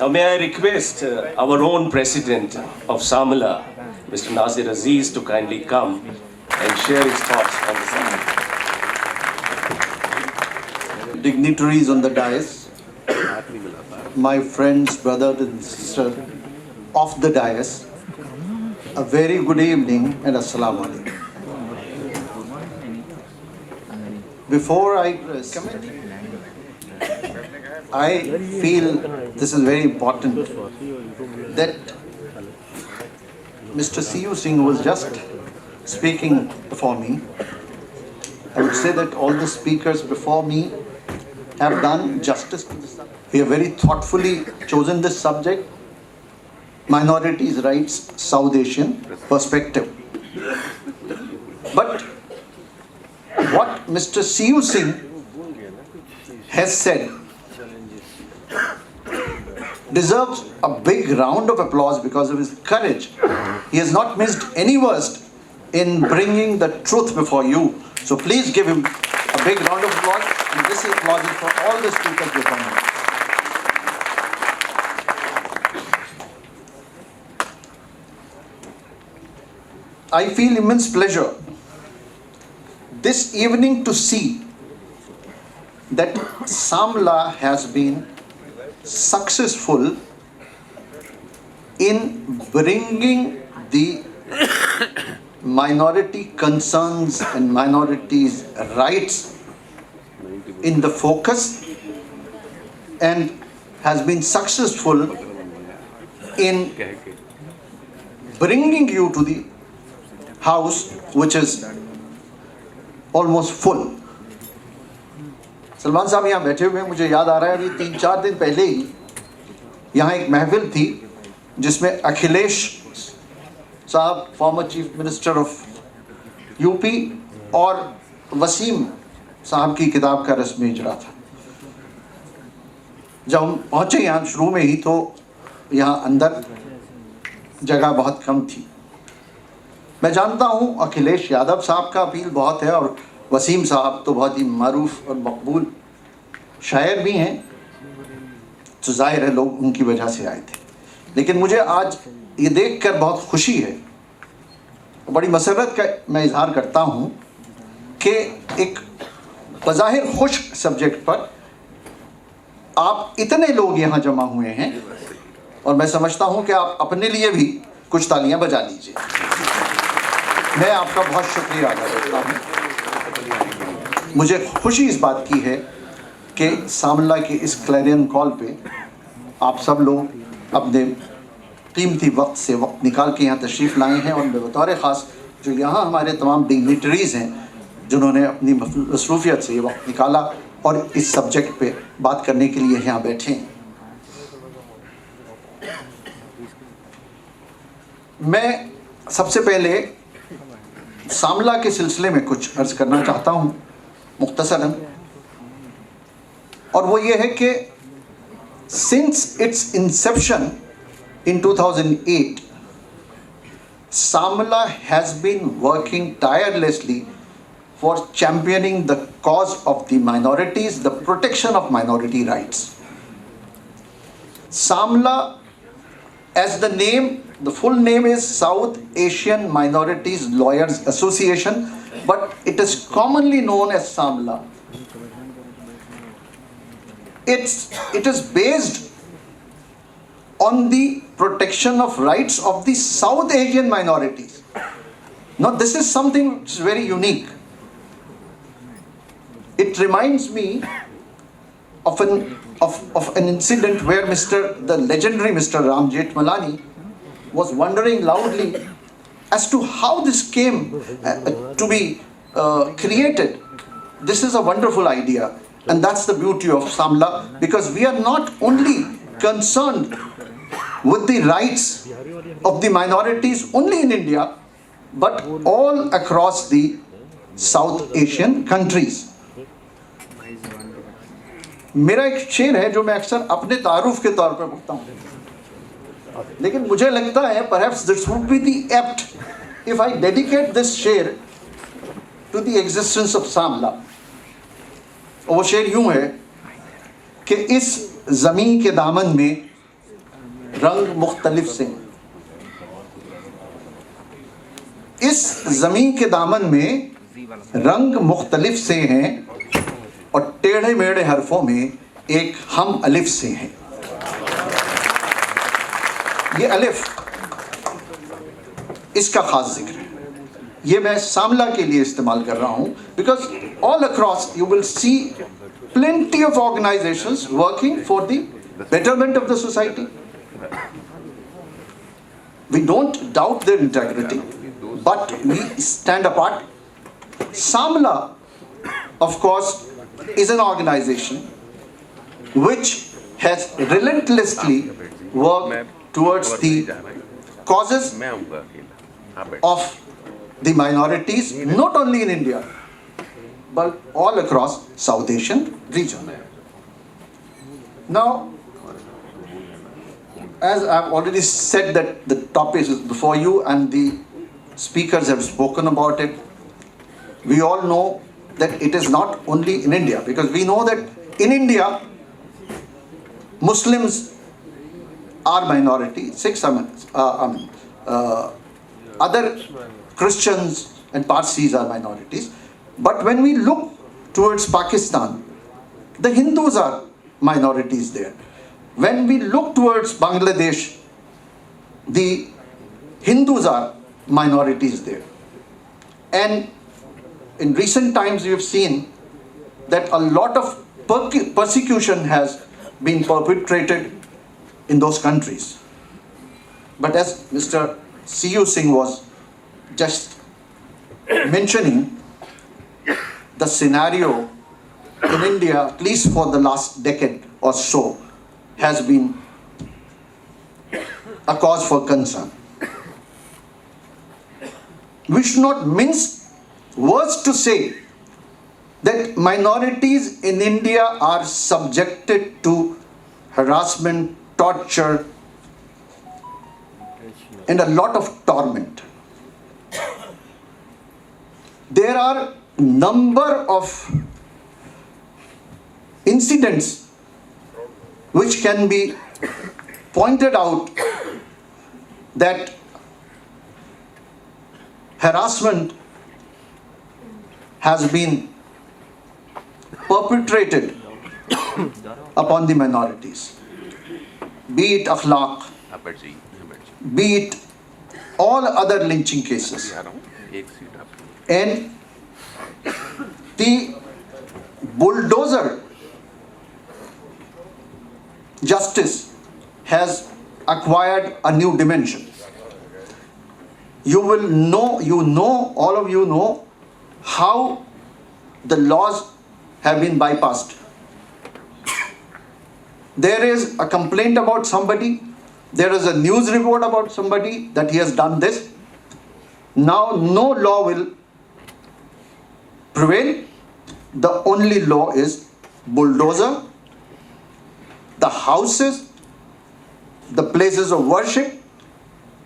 May I request our own president of Samala, Mr. Nazir Aziz, to kindly come and share his thoughts on the subject. Dignitaries on the dais, my friends, brothers and sisters of the dais, a very good evening and Assalamu alaikum. Before I comment, I feel this is very important that Mr. C.U. Singh was just speaking before me. I would say that all the speakers before me have done justice to this subject. We have very thoughtfully chosen this subject, minorities' rights, South Asian perspective. But what Mr. C.U. Singh has said deserves a big round of applause because of his courage. He has not missed any words in bringing the truth before you. So please give him a big round of applause, and this applause is for all the speakers before me. I feel immense pleasure this evening to see that Samla has been successful in bringing the minority concerns and minorities' rights in the focus, and has been successful in bringing you to the house, which is almost full. Salman साहब यहाँ बैठे हुए हैं, मुझे याद आ रहा है अभी 3-4 दिन पहले ही यहाँ एक महफिल थी जिसमें अखिलेश साहब, former chief minister of UP, और वसीम साहब की किताब का रस्म इजरा था. जब हम पहुँचे यहाँ शुरू में ही तो यहाँ अंदर जगह बहुत कम थी. मैं जानता हूँ अखिलेश यादव साहब का अपील बहुत है, और वसीम साहब तो बहुत ही मारूफ और मकबूल शायर भी हैं, तो जाहिर है लोग उनकी वजह से आए थे. लेकिन मुझे आज ये देखकर बहुत खुशी है, बड़ी मसरत का मैं इजहार करता हूँ कि एक बज़ाहिर खुश सब्जेक्ट पर आप इतने लोग यहाँ जमा हुए हैं, और मैं समझता हूँ कि आप अपने लिए भी कुछ तालियाँ बजा लीजिए. मैं आपका बहुत शुक्रिया अदा करता हूँ. मुझे खुशी इस बात की है कि सामला के इस क्लैरियन कॉल पे आप सब लोग अपने कीमती वक्त से वक्त निकाल के यहाँ तशरीफ़ लाए हैं, और बतौर ख़ास जो यहाँ हमारे तमाम डिग्निटरीज़ हैं जिन्होंने अपनी मसरूफियत से ये वक्त निकाला और इस सब्जेक्ट पे बात करने के लिए यहाँ बैठे हैं. मैं सबसे पहले सामला के सिलसिले में कुछ अर्ज़ करना चाहता हूँ मुख्तसरन, और वो ये है कि since its inception in 2008, Samla has been working tirelessly for championing the cause of the minorities, the protection of minority rights. Samla, as the name, the full name is South Asian Minorities Lawyers Association, but it is commonly known as Samla. It is based on the protection of rights of the South Asian minorities. Now this is something which is very unique. It reminds me of an incident where the legendary Mr. Ram Jethmalani was wondering loudly as to how this came to be created. This is a wonderful idea, and that's the beauty of Samla, because we are not only concerned with the rights of the minorities only in India, but all across the South Asian countries. मेरा एक शेर है जो मैं अक्सर अपने तारुफ के तौर पर पढ़ता हूँ, लेकिन मुझे लगता है perhaps this would be the apt if I dedicate this शेर to the existence of Samla. और वो शेर यूँ है कि इस ज़मीन के दामन में रंग मुख्तलिफ से हैं। इस जमीन के दामन में रंग मुख्तलिफ से हैं और टेढ़े मेढ़े हरफों में एक हम अलिफ से हैं। ये अलिफ, इसका खास जिक्र है। ये मैं सामला के लिए इस्तेमाल कर रहा हूं because all across you will see plenty of organizations working for the betterment of the society. We don't doubt their integrity, but we stand apart. Samla, of course, is an organization which has relentlessly worked towards the causes of the minorities, not only in India, but all across South Asian region. Now, as I've already said that the topic is before you and the speakers have spoken about it, we all know that it is not only in India, because we know that in India, Muslims are minority, Sikhs are other Christians and Parsis are minorities. But when we look towards Pakistan, the Hindus are minorities there. When we look towards Bangladesh, the Hindus are minorities there. And in recent times, we have seen that a lot of persecution has been perpetrated in those countries. But as Mr. C.U. Singh was just mentioning, the scenario in India, at least for the last decade or so, has been a cause for concern. We should not mince words to say that minorities in India are subjected to harassment, torture, and a lot of torment. There are number of incidents which can be pointed out that harassment has been perpetrated upon the minorities, be it akhlaq, be it all other lynching cases. And the bulldozer justice has acquired a new dimension. All of you know how the laws have been bypassed. There is a complaint about somebody, there is a news report about somebody that he has done this. Now no law will prevail. The only law is bulldozer. The houses, the places of worship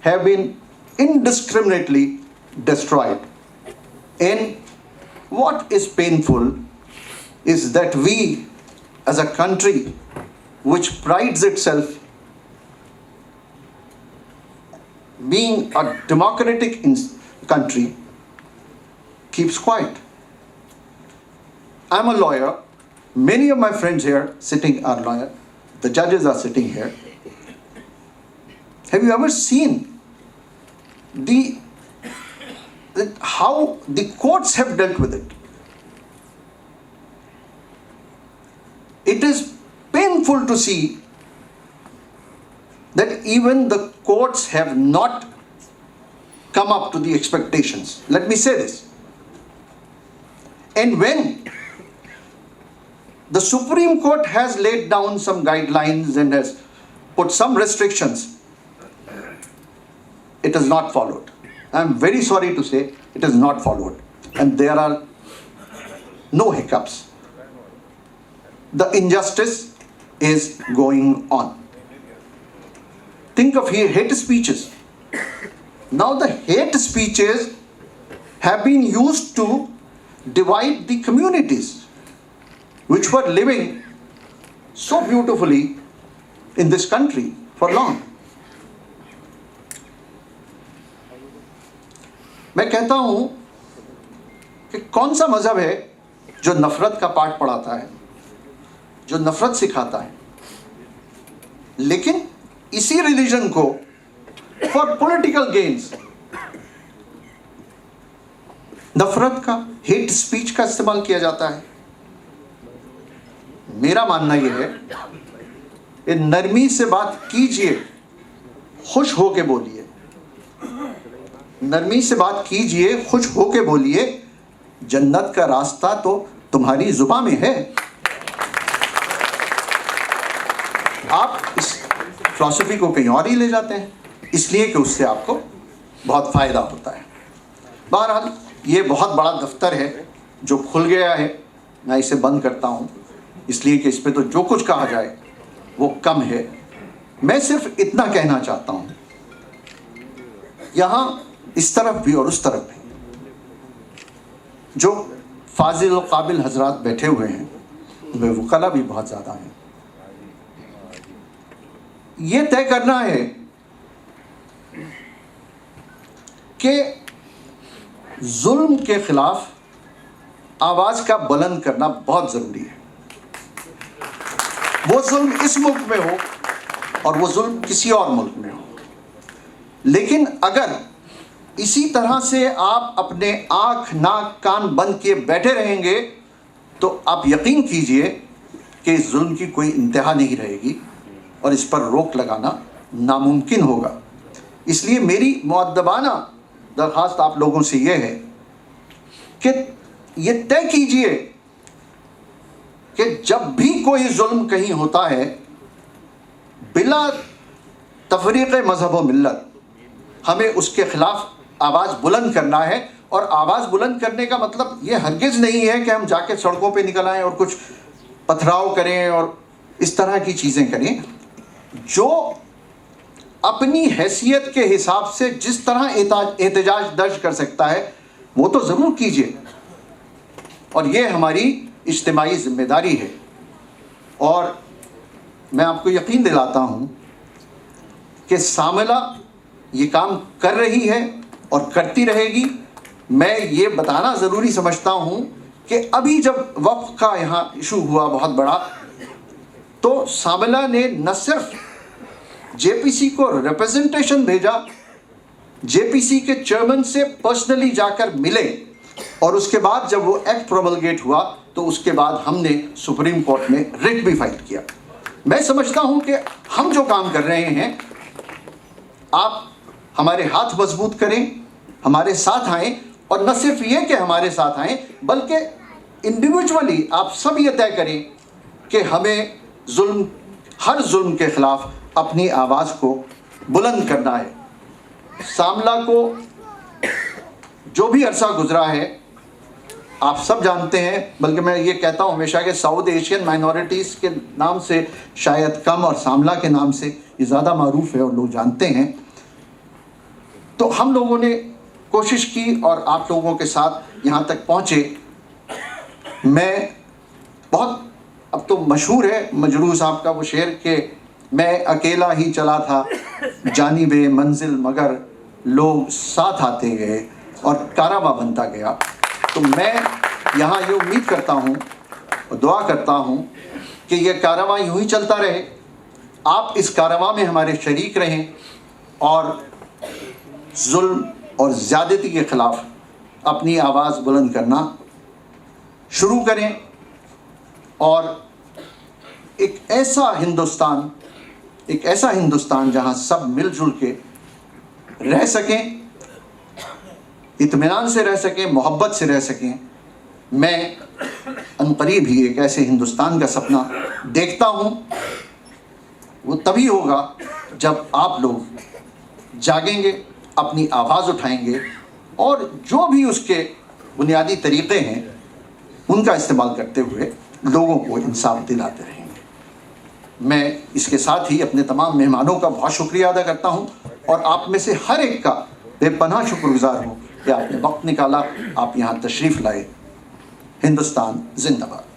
have been indiscriminately destroyed. And what is painful is that we, as a country which prides itself being a democratic country, keeps quiet. I'm a lawyer. Many of my friends here sitting are lawyers. The judges are sitting here. Have you ever seen how the courts have dealt with it? It is painful to see that even the courts have not come up to the expectations. Let me say this. And when the Supreme Court has laid down some guidelines and has put some restrictions, it is not followed. I am very sorry to say it is not followed. And there are no hiccups. The injustice is going on. Think of hate speeches. Now the hate speeches have been used to divide the communities which were living so beautifully in this country for long. میں کہتا ہوں کہ کون سا مذہب ہے جو نفرت کا پاٹ پڑھاتا ہے, جو نفرت سکھاتا ہے, لیکن اسی ریلیجن کو فار پولیٹیکل گینز نفرت کا, ہیٹ اسپیچ کا استعمال کیا جاتا ہے. میرا ماننا یہ ہے کہ نرمی سے بات کیجئے, خوش ہو کے بولیے, نرمی سے بات کیجئے, خوش ہو کے بولیے. جنت کا راستہ تو تمہاری زبان میں ہے. آپ اس فلسفی کو کہیں اور ہی لے جاتے ہیں, اس لیے کہ اس سے آپ کو بہت فائدہ ہوتا ہے. بہرحال یہ بہت بڑا دفتر ہے جو کھل گیا ہے, میں اسے بند کرتا ہوں اس لیے کہ اس پہ تو جو کچھ کہا جائے وہ کم ہے. میں صرف اتنا کہنا چاہتا ہوں, یہاں اس طرف بھی اور اس طرف بھی جو فاضل و قابل حضرات بیٹھے ہوئے ہیں, ان میں وکلا بھی بہت زیادہ ہیں. یہ طے کرنا ہے کہ ظلم کے خلاف آواز کا بلند کرنا بہت ضروری ہے. وہ ظلم اس ملک میں ہو اور وہ ظلم کسی اور ملک میں ہو, لیکن اگر اسی طرح سے آپ اپنے آنکھ ناک کان بند کیے بیٹھے رہیں گے تو آپ یقین کیجئے کہ اس ظلم کی کوئی انتہا نہیں رہے گی اور اس پر روک لگانا ناممکن ہوگا. اس لیے میری مؤدبانہ درخواست آپ لوگوں سے یہ ہے کہ یہ طے کیجئے کہ جب بھی کوئی ظلم کہیں ہوتا ہے, بلا تفریق مذہب و ملت ہمیں اس کے خلاف آواز بلند کرنا ہے. اور آواز بلند کرنے کا مطلب یہ ہرگز نہیں ہے کہ ہم جا کے سڑکوں پہ نکل آئیں اور کچھ پتھراؤ کریں اور اس طرح کی چیزیں کریں. جو اپنی حیثیت کے حساب سے جس طرح احتجاج درج کر سکتا ہے وہ تو ضرور کیجئے, اور یہ ہماری اجتماعی ذمہ داری ہے. اور میں آپ کو یقین دلاتا ہوں کہ ساملہ یہ کام کر رہی ہے اور کرتی رہے گی. میں یہ بتانا ضروری سمجھتا ہوں کہ ابھی جب وقف کا یہاں ایشو ہوا بہت بڑا, تو ساملہ نے نہ صرف جے پی سی کو ریپرزنٹیشن بھیجا, جے پی سی کے چیئرمین سے پرسنلی جا کر ملے, اور اس کے بعد جب وہ ایکٹ پروملگیٹ ہوا تو اس کے بعد ہم نے سپریم کورٹ میں ریٹ بھی فائل کیا. میں سمجھتا ہوں کہ ہم جو کام کر رہے ہیں, آپ ہمارے ہاتھ مضبوط کریں, ہمارے ساتھ آئیں, اور نہ صرف یہ کہ ہمارے ساتھ آئیں بلکہ انڈیویجولی آپ سب یہ طے کریں کہ ہمیں ہر ظلم کے خلاف اپنی آواز کو بلند کرنا ہے. ساملہ کو جو بھی عرصہ گزرا ہے آپ سب جانتے ہیں, بلکہ میں یہ کہتا ہوں ہمیشہ کہ ساؤتھ ایشین مائنورٹیز کے نام سے شاید کم اور ساملہ کے نام سے یہ زیادہ معروف ہے اور لوگ جانتے ہیں. تو ہم لوگوں نے کوشش کی اور آپ لوگوں کے ساتھ یہاں تک پہنچے. میں بہت, اب تو مشہور ہے مجروح صاحب کا وہ شعر کہ میں اکیلا ہی چلا تھا جانب منزل مگر لوگ ساتھ آتے گئے اور کارواں بنتا گیا. تو میں یہاں یہ امید کرتا ہوں اور دعا کرتا ہوں کہ یہ کارواں یوں ہی چلتا رہے, آپ اس کارواں میں ہمارے شریک رہیں اور ظلم اور زیادتی کے خلاف اپنی آواز بلند کرنا شروع کریں, اور ایک ایسا ہندوستان جہاں سب مل جل کے رہ سکیں, اطمینان سے رہ سکیں, محبت سے رہ سکیں. میں عنقریب ہی ایک ایسے ہندوستان کا سپنا دیکھتا ہوں. وہ تبھی ہوگا جب آپ لوگ جاگیں گے, اپنی آواز اٹھائیں گے, اور جو بھی اس کے بنیادی طریقے ہیں ان کا استعمال کرتے ہوئے لوگوں کو انصاف دلاتے رہیں گے. میں اس کے ساتھ ہی اپنے تمام مہمانوں کا بہت شکریہ ادا کرتا ہوں, اور آپ میں سے ہر ایک کا بے پناہ شکر گزار ہوں کہ آپ نے وقت نکالا, آپ یہاں تشریف لائے. ہندوستان زندہ باد.